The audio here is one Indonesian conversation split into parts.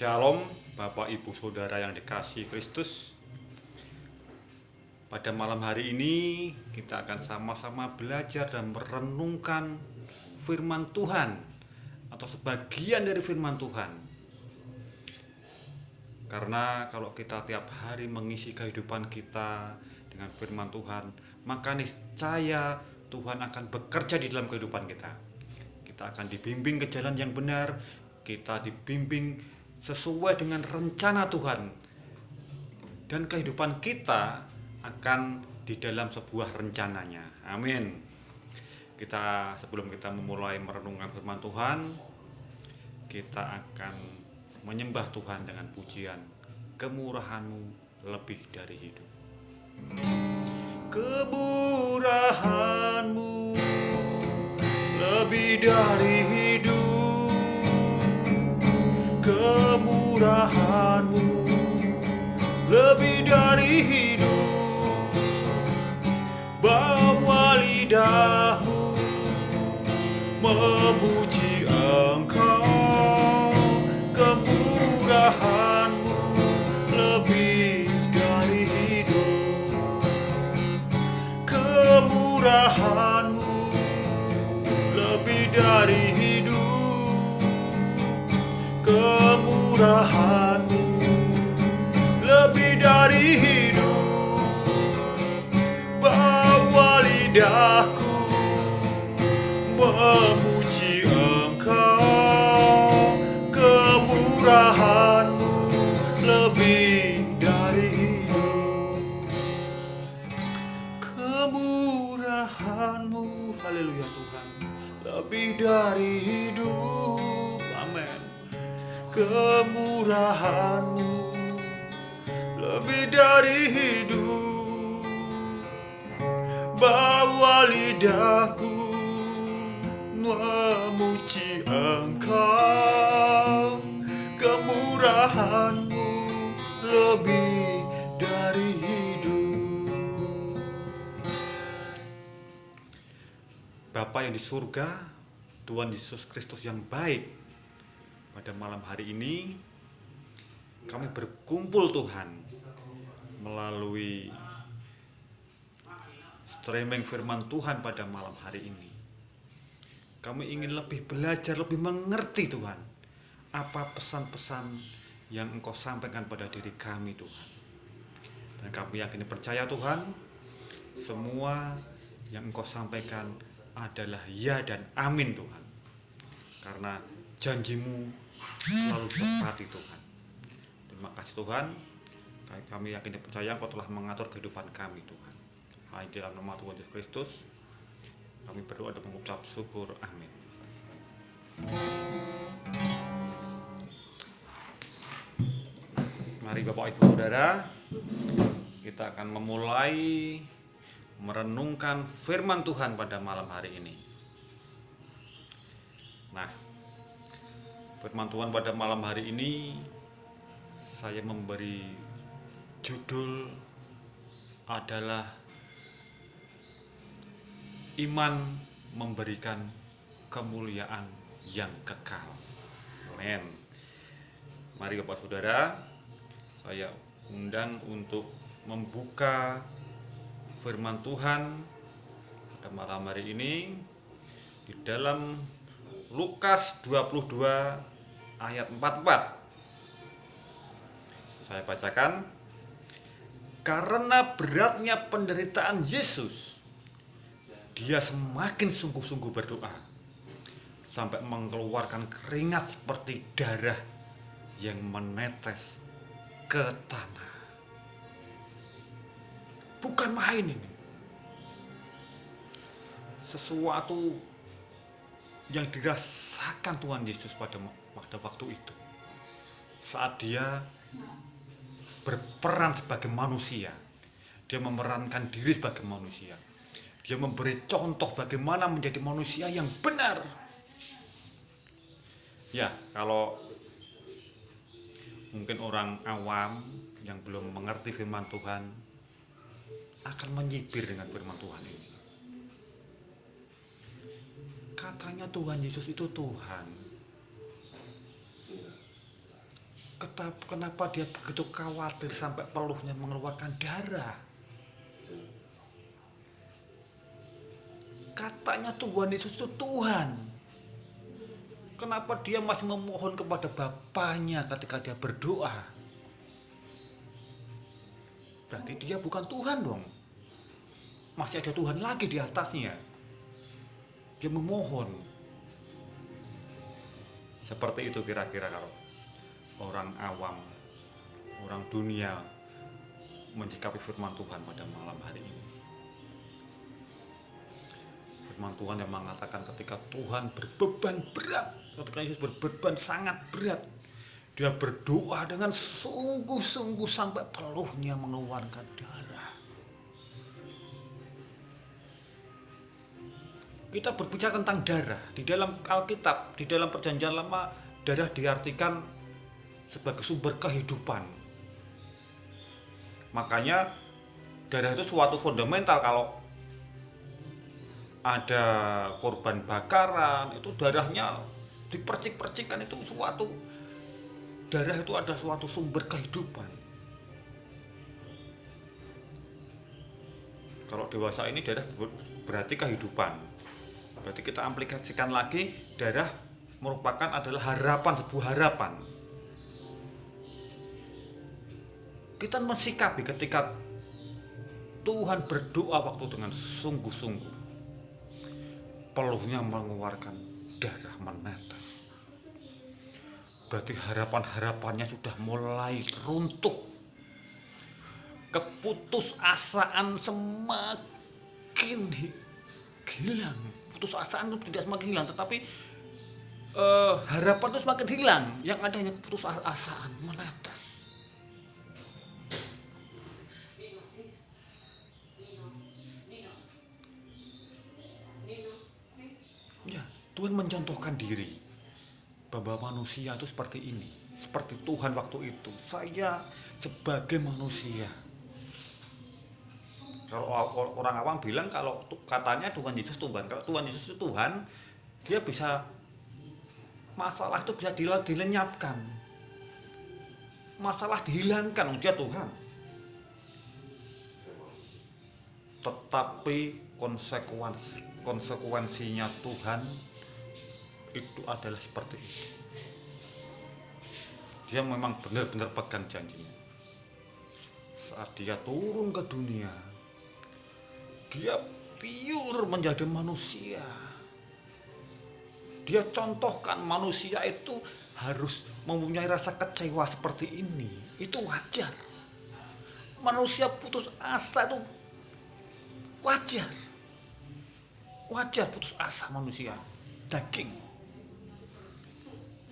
Shalom Bapak Ibu Saudara yang dikasihi Kristus. Pada malam hari ini kita akan sama-sama belajar dan merenungkan firman Tuhan atau sebagian dari firman Tuhan. Karena kalau kita tiap hari mengisi kehidupan kita dengan firman Tuhan, maka niscaya Tuhan akan bekerja di dalam kehidupan kita. Kita akan dibimbing ke jalan yang benar, kita dibimbing sesuai dengan rencana Tuhan, dan kehidupan kita akan di dalam sebuah rencananya. Amin. Sebelum kita memulai merenungkan firman Tuhan, kita akan menyembah Tuhan dengan pujian, kemurahan-Mu lebih dari hidup. Kemurahan-Mu lebih dari hidup, kemurahan-Mu lebih dari hidup. Bawa lidahmu memuji Engkau, kemurahan-Mu lebih dari hidup, kemurahan-Mu lebih dari hidup, kemurahan-Mu lebih dari hidup. Bawa lidahku memuji Engkau, kemurahan-Mu lebih dari hidup, kemurahan-Mu, haleluya Tuhan, lebih dari hidup. Amin. Kemurahan-Mu lebih dari hidup. Bawa lidahku memuji Engkau, kemurahan-Mu lebih dari hidup. Bapa yang di surga, Tuhan Yesus Kristus yang baik, pada malam hari ini kami berkumpul Tuhan melalui streaming firman Tuhan pada malam hari ini. Kami ingin lebih belajar, lebih mengerti Tuhan, apa pesan-pesan yang Engkau sampaikan pada diri kami Tuhan. Dan kami yakin percaya Tuhan, semua yang Engkau sampaikan adalah ya dan amin Tuhan. Karena janji-Mu selalu tepat Tuhan. Terima kasih Tuhan. Kami yakin dan percaya Engkau telah mengatur kehidupan kami Tuhan. Hanya dalam nama Tuhan Yesus Kristus kami berdoa dan mengucap syukur. Amin. Mari Bapak Ibu Saudara, kita akan memulai merenungkan firman Tuhan pada malam hari ini. Nah, firman Tuhan pada malam hari ini saya memberi judul adalah iman memberikan kemuliaan yang kekal. Amin. Mari Bapak Saudara, saya undang untuk membuka firman Tuhan pada malam hari ini di dalam Lukas 22 ayat 44. Saya bacakan. Karena beratnya penderitaan Yesus, Dia semakin sungguh-sungguh berdoa sampai mengeluarkan keringat seperti darah yang menetes ke tanah. Bukan main ini. Sesuatu yang dirasakan Tuhan Yesus pada waktu itu, saat Dia berperan sebagai manusia. Dia memerankan diri sebagai manusia. Dia memberi contoh bagaimana menjadi manusia yang benar. Ya, kalau mungkin orang awam yang belum mengerti firman Tuhan akan menyibir dengan firman Tuhan ini. Katanya Tuhan Yesus itu Tuhan. kenapa dia begitu khawatir sampai peluhnya mengeluarkan darah? Katanya Tuhan Yesus itu Tuhan. Kenapa dia masih memohon kepada Bapaknya ketika dia berdoa? Berarti dia bukan Tuhan dong. Masih ada Tuhan lagi di atasnya. Dia memohon. Seperti itu kira-kira kalau orang awam, orang dunia menyikapi firman Tuhan pada malam hari ini. Firman Tuhan yang mengatakan ketika Tuhan berbeban berat, ketika Yesus berbeban sangat berat, dia berdoa dengan sungguh-sungguh sampai peluhnya mengeluarkan darah. Kita berbicara tentang darah di dalam Alkitab, di dalam Perjanjian Lama, darah diartikan sebagai sumber kehidupan. Makanya darah itu suatu fundamental. Kalau ada korban bakaran, itu darahnya dipercik-percikan, itu suatu darah itu ada suatu sumber kehidupan. Kalau dewasa ini darah berarti kehidupan. Berarti kita aplikasikan lagi, darah merupakan adalah harapan, sebuah harapan. Kita mensikapi ketika Tuhan berdoa waktu dengan sungguh-sungguh, peluhnya mengeluarkan darah menetes. Berarti harapan-harapannya sudah mulai runtuh. Keputusasaan semakin hilang. Putusasaan itu tidak semakin hilang, tetapi harapan itu semakin hilang. Yang ada hanya keputusasaan menetes. Ya, Tuhan mencontohkan diri bahwa manusia itu seperti ini, seperti Tuhan waktu itu. Saya sebagai manusia. Kalau orang awam bilang, kalau katanya Tuhan Yesus Tuhan, kalau Tuhan Yesus itu Tuhan, dia bisa, masalah itu bisa dilenyapkan, masalah dihilangkan, dia Tuhan. Tetapi konsekuensinya Tuhan itu adalah seperti itu. Dia memang benar-benar pegang janjinya. Saat dia turun ke dunia, dia pure menjadi manusia. Dia contohkan manusia itu harus mempunyai rasa kecewa seperti ini. Itu wajar. Manusia putus asa itu wajar. Wajar putus asa manusia, daging.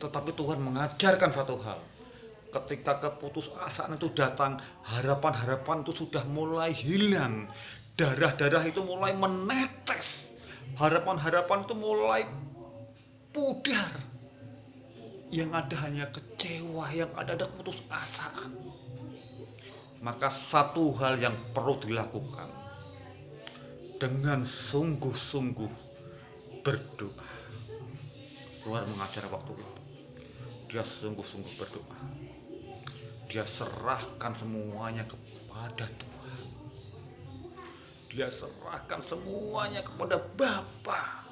Tetapi Tuhan mengajarkan satu hal. Ketika keputusasaan itu datang, harapan-harapan itu sudah mulai hilang. Darah-darah itu mulai menetes. Harapan-harapan itu mulai pudar. Yang ada hanya kecewa, yang ada keputusasaan. Maka satu hal yang perlu dilakukan, dengan sungguh-sungguh berdoa. Tuhan mengajar waktu itu. Dia sungguh-sungguh berdoa. Dia serahkan semuanya kepada Tuhan. Dia serahkan semuanya kepada Bapa.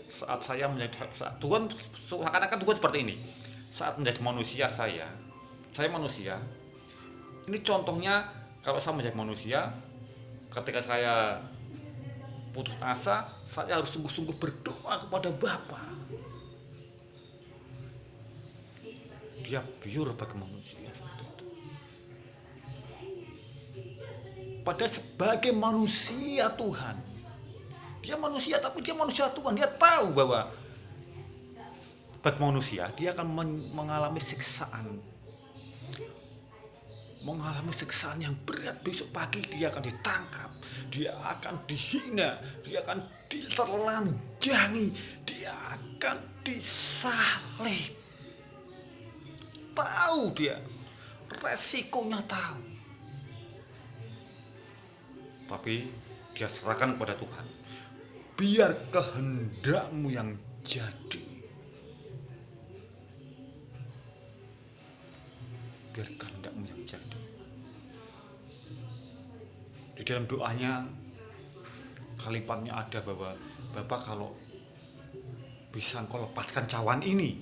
Saat saya menjadi Tuhan, seakan-akan Tuhan seperti ini. Saat menjadi manusia saya manusia. Ini contohnya, kalau saya menjadi manusia, ketika saya putus asa, saya harus sungguh-sungguh berdoa kepada Bapa. Dia pure bagi manusia. Padahal sebagai manusia Tuhan, dia manusia, tapi dia manusia Tuhan. Dia tahu bahwa bagi manusia dia akan mengalami siksaan, yang berat. Besok pagi dia akan ditangkap, dia akan dihina, dia akan ditelanjangi, dia akan disalib. Tahu dia, resikonya tahu. Tapi dia serahkan kepada Tuhan. Biar kehendakmu yang jadi. biar kehendakmu yang jadi. Di dalam doanya kalimatnya ada bahwa Bapak kalau bisa engkau lepaskan cawan ini.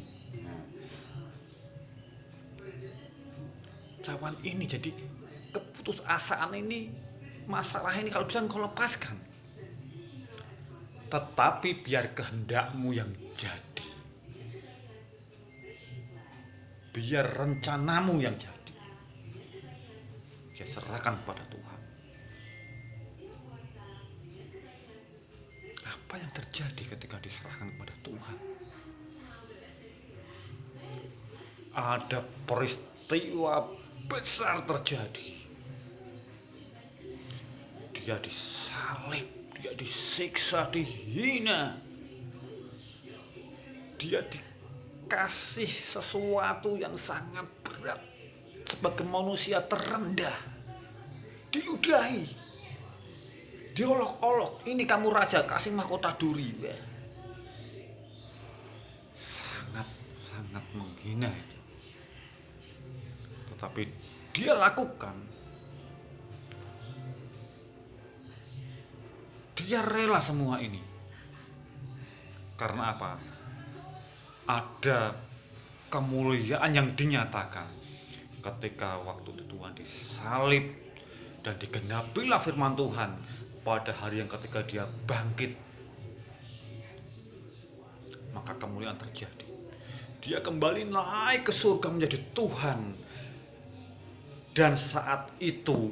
Cawan ini, jadi keputusasaan ini, masalah ini kalau bisa engkau lepaskan. Tetapi biar kehendakmu yang jadi. Biar rencanamu yang jadi. Ya serahkan pada Tuhan. Apa yang terjadi ketika diserahkan kepada Tuhan? Ada peristiwa besar terjadi. Dia disalib, dia disiksa, dihina. Dia dikasih sesuatu yang sangat berat. Sebagai manusia terendah, diludahi, diolok-olok. Ini kamu raja, kasih mahkota duri. Sangat menghina itu. Tetapi dia lakukan. Dia rela semua ini. Karena apa? Ada kemuliaan yang dinyatakan ketika waktu itu Tuhan disalib dan digenapilah firman Tuhan pada hari yang ketika dia bangkit, maka kemuliaan terjadi. Dia kembali naik ke surga menjadi Tuhan. Dan saat itu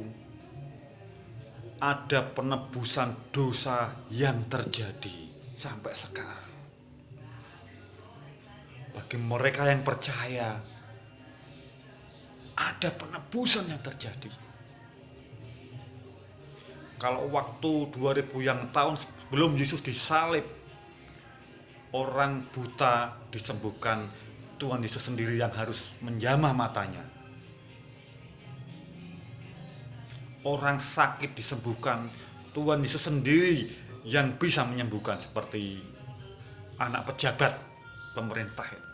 ada penebusan dosa yang terjadi sampai sekarang. Bagi mereka yang percaya, ada penebusan yang terjadi. Kalau waktu 2000 yang tahun sebelum Yesus disalib, orang buta disembuhkan, Tuhan Yesus sendiri yang harus menjamah matanya. Orang sakit disembuhkan, Tuhan Yesus sendiri yang bisa menyembuhkan, seperti anak pejabat pemerintah itu.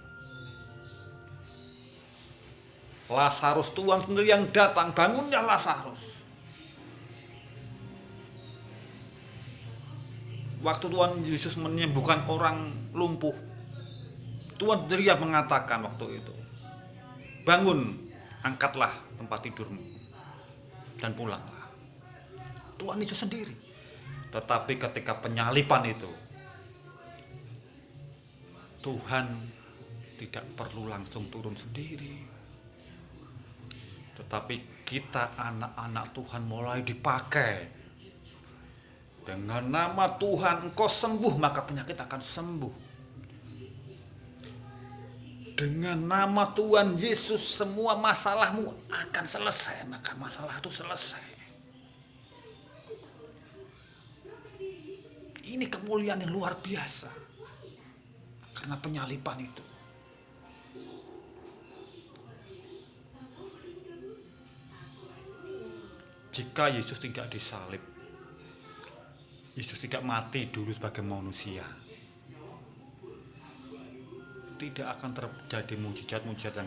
Lazarus, Tuhan sendiri yang datang, bangunnya Lazarus. Waktu Tuhan Yesus menyembuhkan orang lumpuh, Tuhan sendiri yang mengatakan waktu itu, bangun, angkatlah tempat tidurmu, dan pulanglah. Tuhan Yesus sendiri. Tetapi ketika penyalipan itu, Tuhan tidak perlu langsung turun sendiri. Tetapi kita anak-anak Tuhan mulai dipakai. Dengan nama Tuhan engkau sembuh, maka penyakit akan sembuh. Dengan nama Tuhan Yesus semua masalahmu akan selesai, maka masalah itu selesai. Ini kemuliaan yang luar biasa karena penyalipan itu. Jika Yesus tidak disalib, Yesus tidak mati dulu sebagai manusia, tidak akan terjadi mujizat-mujizat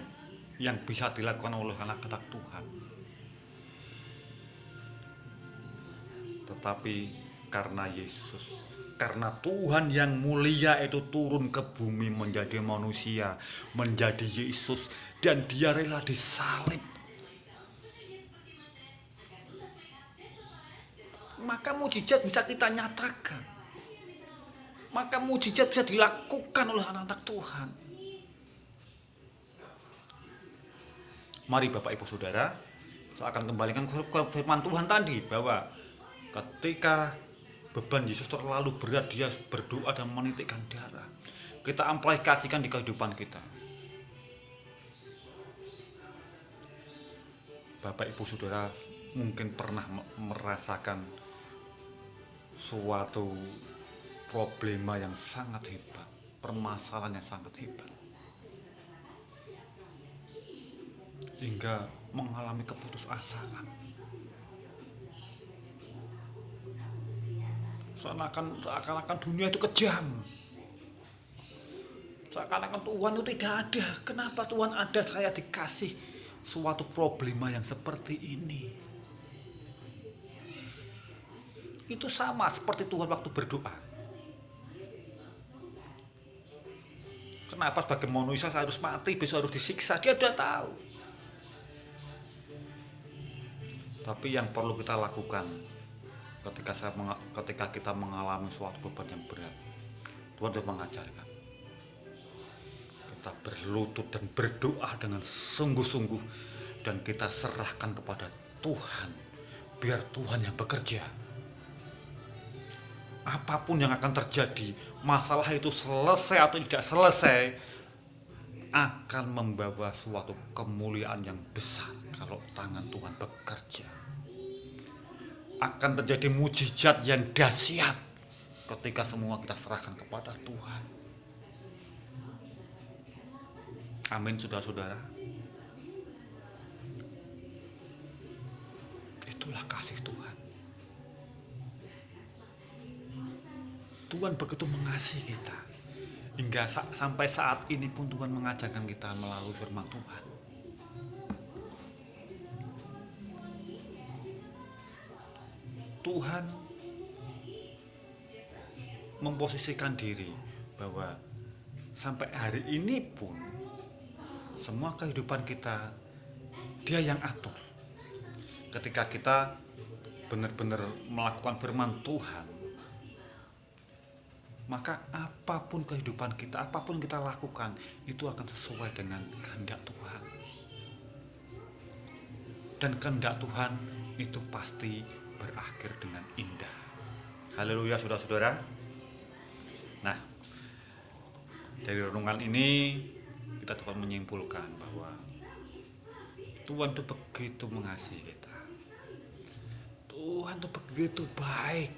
yang bisa dilakukan oleh anak-anak Tuhan. Tetapi karena Yesus, karena Tuhan yang mulia itu turun ke bumi menjadi manusia, menjadi Yesus, dan dia rela disalib, maka mujizat bisa kita nyatakan. Maka mujizat bisa dilakukan oleh anak-anak Tuhan. Mari Bapak Ibu Saudara, saya akan kembalikan ke firman Tuhan tadi, bahwa ketika beban Yesus terlalu berat, dia berdoa dan menitikkan darah. Kita aplikasikan di kehidupan kita. Bapak Ibu Saudara mungkin pernah merasakan suatu problema yang sangat hebat, permasalahan yang sangat hebat, hingga mengalami keputusasaan. Seakan-akan dunia itu kejam, seakan-akan Tuhan itu tidak ada. Kenapa Tuhan ada, saya dikasih suatu problema yang seperti ini. Itu sama seperti Tuhan waktu berdoa. Kenapa sebagai manusia saya harus mati, besok harus disiksa? Dia sudah tahu. Tapi yang perlu kita lakukan ketika kita mengalami suatu beban yang berat, Tuhan sudah mengajarkan kita berlutut dan berdoa dengan sungguh-sungguh, dan kita serahkan kepada Tuhan, biar Tuhan yang bekerja. Apapun yang akan terjadi, masalah itu selesai atau tidak selesai, akan membawa suatu kemuliaan yang besar kalau tangan Tuhan bekerja. Akan terjadi mujizat yang dahsyat ketika semua kita serahkan kepada Tuhan. Amin, saudara-saudara. Itulah kasih Tuhan. Tuhan begitu mengasihi kita, hingga sampai saat ini pun Tuhan mengajarkan kita melalui firman Tuhan. Tuhan memposisikan diri bahwa sampai hari ini pun semua kehidupan kita Dia yang atur. Ketika kita benar-benar melakukan firman Tuhan, maka apapun kehidupan kita, apapun kita lakukan, itu akan sesuai dengan kehendak Tuhan. Dan kehendak Tuhan itu pasti berakhir dengan indah. Haleluya, saudara-saudara. Nah, dari renungan ini kita dapat menyimpulkan bahwa Tuhan itu begitu mengasihi kita. Tuhan itu begitu baik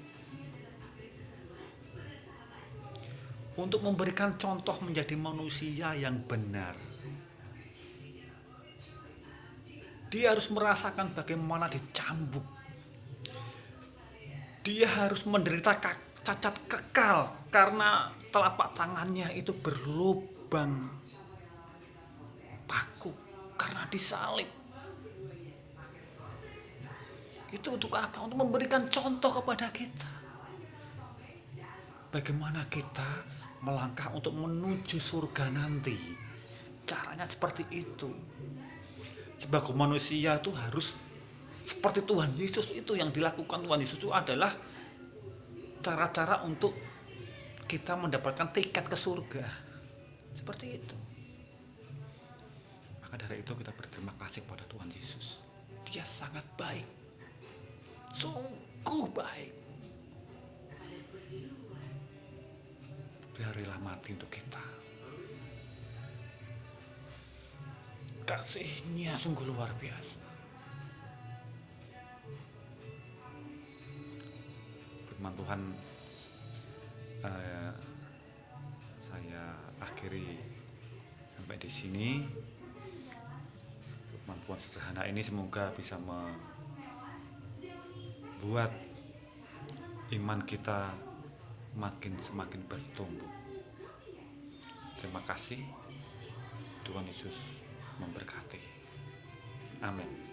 untuk memberikan contoh menjadi manusia yang benar. Dia harus merasakan bagaimana dicambuk. Dia harus menderita cacat kekal karena telapak tangannya itu berlubang paku karena disalib. Itu untuk apa? Untuk memberikan contoh kepada kita. Bagaimana kita melangkah untuk menuju surga nanti. Caranya seperti itu. Sebagai manusia itu harus seperti Tuhan Yesus. Itu yang dilakukan Tuhan Yesus itu adalah cara-cara untuk kita mendapatkan tiket ke surga. Seperti itu. Maka dari itu kita berterima kasih kepada Tuhan Yesus. Dia sangat baik. Sungguh baik. Dia rela mati untuk kita. Kasihnya sungguh luar biasa. Firman Tuhan saya akhiri sampai di sini. Firman Tuhan sederhana ini semoga bisa membuat iman kita semakin bertumbuh. Terima kasih. Tuhan Yesus memberkati. Amin.